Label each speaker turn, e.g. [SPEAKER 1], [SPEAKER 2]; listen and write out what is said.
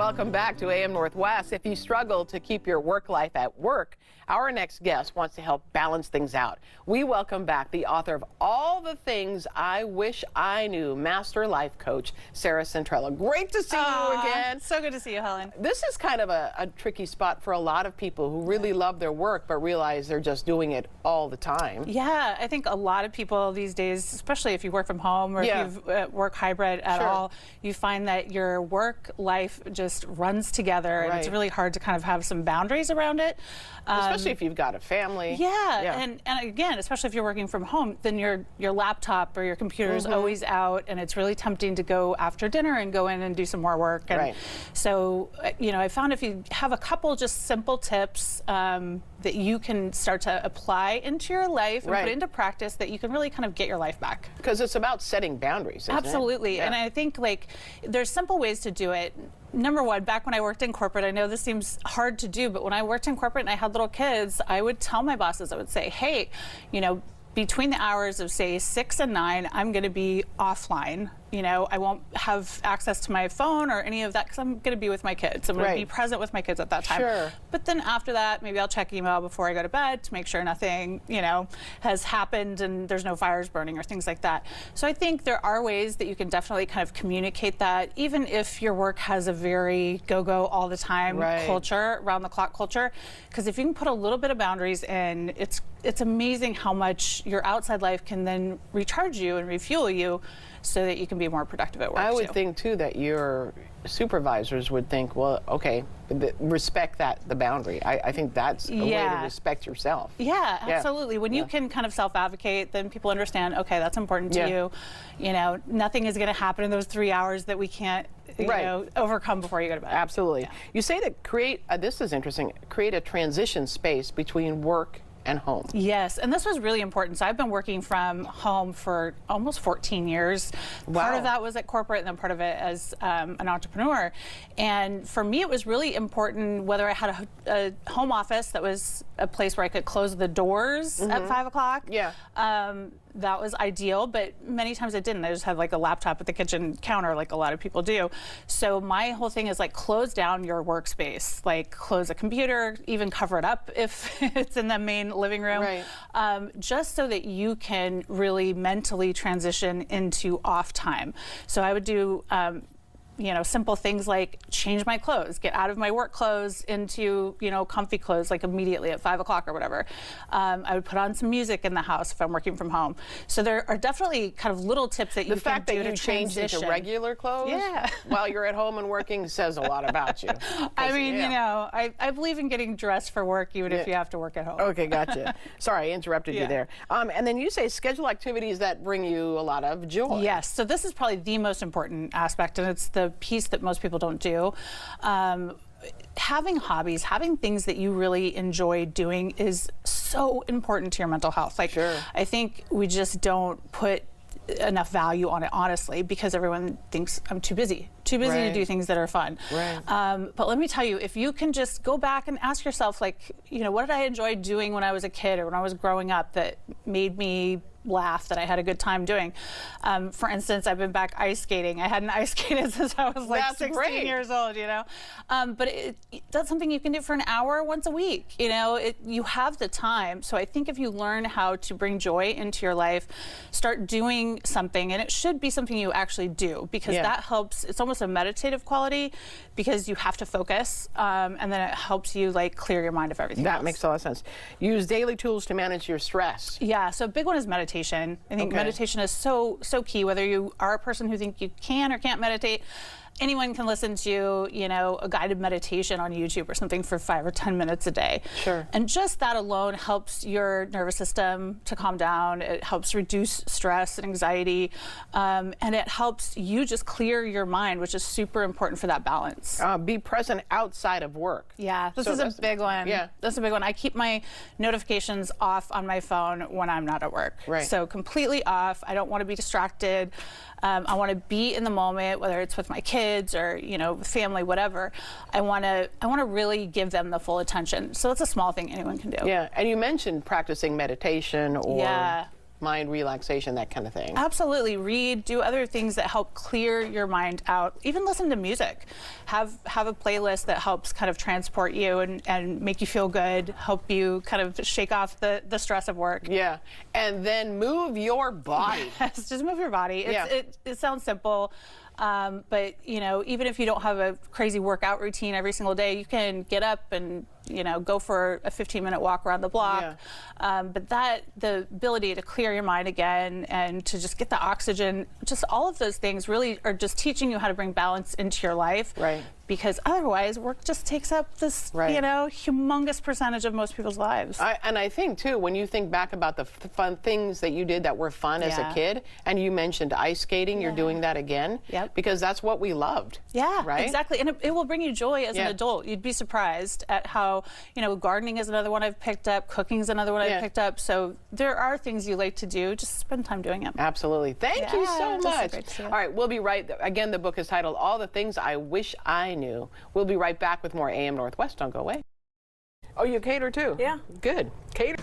[SPEAKER 1] Welcome back to AM Northwest. If you struggle to keep your work life at work, our next guest wants to help balance things out. We welcome back the author of All the Things I Wish I Knew, Master Life Coach, Sarah Centrella. Great to see you again.
[SPEAKER 2] So good to see you, Helen.
[SPEAKER 1] This is kind of a tricky spot for a lot of people who really love their work but realize they're just doing it all the time.
[SPEAKER 2] Yeah, I think a lot of people these days, especially if you work from home or if you work hybrid at all, you find that your work life just runs together, and it's really hard to kind of have some boundaries around it.
[SPEAKER 1] Especially if you've got a family.
[SPEAKER 2] And again, especially if you're working from home, then your laptop or your computer is always out, and it's really tempting to go after dinner and go in and do some more work. And so, you know, I found if you have a couple just simple tips that you can start to apply into your life and put into practice, that you can really kind of get your life back.
[SPEAKER 1] Because it's about setting boundaries, isn't
[SPEAKER 2] Absolutely.
[SPEAKER 1] it?
[SPEAKER 2] And I think, like, there's simple ways to do it. Number one, back when I worked in corporate, I know this seems hard to do, but when I worked in corporate and I had little kids, I would tell my bosses, I would say, hey, you know, between the hours of, say, 6 and 9, I'm going to be offline. You know, I won't have access to my phone or any of that because I'm going to be with my kids. I'm going to be present with my kids at that time. But then after that, maybe I'll check email before I go to bed to make sure nothing, you know, has happened and there's no fires burning or things like that. So I think there are ways that you can definitely kind of communicate that, even if your work has a very go-go all the time culture, round-the-clock culture. Because if you can put a little bit of boundaries in, it's amazing how much your outside life can then recharge you and refuel you, so that you can be more productive at work.
[SPEAKER 1] I would think too that your supervisors would think, well, okay, respect the boundary. I think that's a way to respect yourself.
[SPEAKER 2] Yeah, absolutely. When you can kind of self-advocate, then people understand, okay, that's important to you. You know, nothing is going to happen in those 3 hours that we can't you know, overcome before you go to bed.
[SPEAKER 1] Absolutely. You say that create, this is interesting, create a transition space between work and home.
[SPEAKER 2] Yes, and this was really important. So I've been working from home for almost 14 years. Part of that was at corporate, and then part of it as an entrepreneur. And for me, it was really important whether I had a home office that was a place where I could close the doors at 5 o'clock. That was ideal, but many times I didn't. I just had like a laptop at the kitchen counter, like a lot of people do. So my whole thing is like, close down your workspace, like close a computer, even cover it up if it's in the main living room, just so that you can really mentally transition into off time. So I would do you know, simple things like change my clothes, get out of my work clothes into, you know, comfy clothes, like immediately at 5 o'clock or whatever. I would put on some music in the house if I'm working from home. So there are definitely kind of little tips that you can do to transition.
[SPEAKER 1] The fact that you change into regular clothes while you're at home and working says a lot about you.
[SPEAKER 2] I mean, you know, I believe in getting dressed for work even if you have to work at home.
[SPEAKER 1] Okay, gotcha. Sorry, I interrupted you there. And then you say schedule activities that bring you a lot of joy.
[SPEAKER 2] Yes, so this is probably the most important aspect, and it's the piece that most people don't do. Having hobbies, having things that you really enjoy doing is so important to your mental health. Like, I think we just don't put enough value on it, honestly, because everyone thinks I'm too busy to do things that are fun. But let me tell you, if you can just go back and ask yourself, like, you know, what did I enjoy doing when I was a kid or when I was growing up that made me laugh, that I had a good time doing? For instance, I've been back ice skating. I hadn't ice skated since I was like 16 years old, you know. But that's something you can do for an hour once a week. You know, you have the time. So I think if you learn how to bring joy into your life, start doing something, and it should be something you actually do, because that helps. It's almost a meditative quality because you have to focus, and then it helps you like clear your mind of everything else.
[SPEAKER 1] That makes a lot of sense. Use daily tools to manage your stress.
[SPEAKER 2] Yeah, so a big one is meditation. I think meditation is so key, whether you are a person who think you can or can't meditate. Anyone can listen to, you know, a guided meditation on YouTube or something for 5 or 10 minutes a day. And just that alone helps your nervous system to calm down. It helps reduce stress and anxiety, and it helps you just clear your mind, which is super important for that balance.
[SPEAKER 1] Be present outside of work.
[SPEAKER 2] Yeah, this is a big one. That's a big one. I keep my notifications off on my phone when I'm not at work. So completely off. I don't want to be distracted. I want to be in the moment, whether it's with my kids or, you know, family, whatever. I want to really give them the full attention. So it's a small thing anyone can do.
[SPEAKER 1] Yeah, and you mentioned practicing meditation or mind relaxation, that kind of thing.
[SPEAKER 2] Absolutely. Read, do other things that help clear your mind out. Even listen to music. Have a playlist that helps kind of transport you and make you feel good, help you kind of shake off the stress of work.
[SPEAKER 1] Yeah. And then move your body.
[SPEAKER 2] Yes, just move your body. It sounds simple. But, you know, even if you don't have a crazy workout routine every single day, you can get up and, you know, go for a 15-minute walk around the block. Yeah. But the ability to clear your mind again and to just get the oxygen, just all of those things really are just teaching you how to bring balance into your life.
[SPEAKER 1] Right.
[SPEAKER 2] Because otherwise, work just takes up this, you know, humongous percentage of most people's lives.
[SPEAKER 1] And I think, too, when you think back about the fun things that you did that were fun as a kid, and you mentioned ice skating, you're doing that again.
[SPEAKER 2] Yep.
[SPEAKER 1] Because that's what we loved.
[SPEAKER 2] Yeah,
[SPEAKER 1] right?
[SPEAKER 2] Exactly. And it will bring you joy as an adult. You'd be surprised at how, you know, gardening is another one I've picked up, cooking is another one I've picked up. So there are things you like to do. Just spend time doing it.
[SPEAKER 1] Absolutely. Thank you so much.
[SPEAKER 2] Great to see you.
[SPEAKER 1] All right, we'll be right. Again, the book is titled All the Things I Wish I Knew. We'll be right back with more AM Northwest. Don't go away. Oh, you cater too?
[SPEAKER 3] Yeah.
[SPEAKER 1] Good. Cater.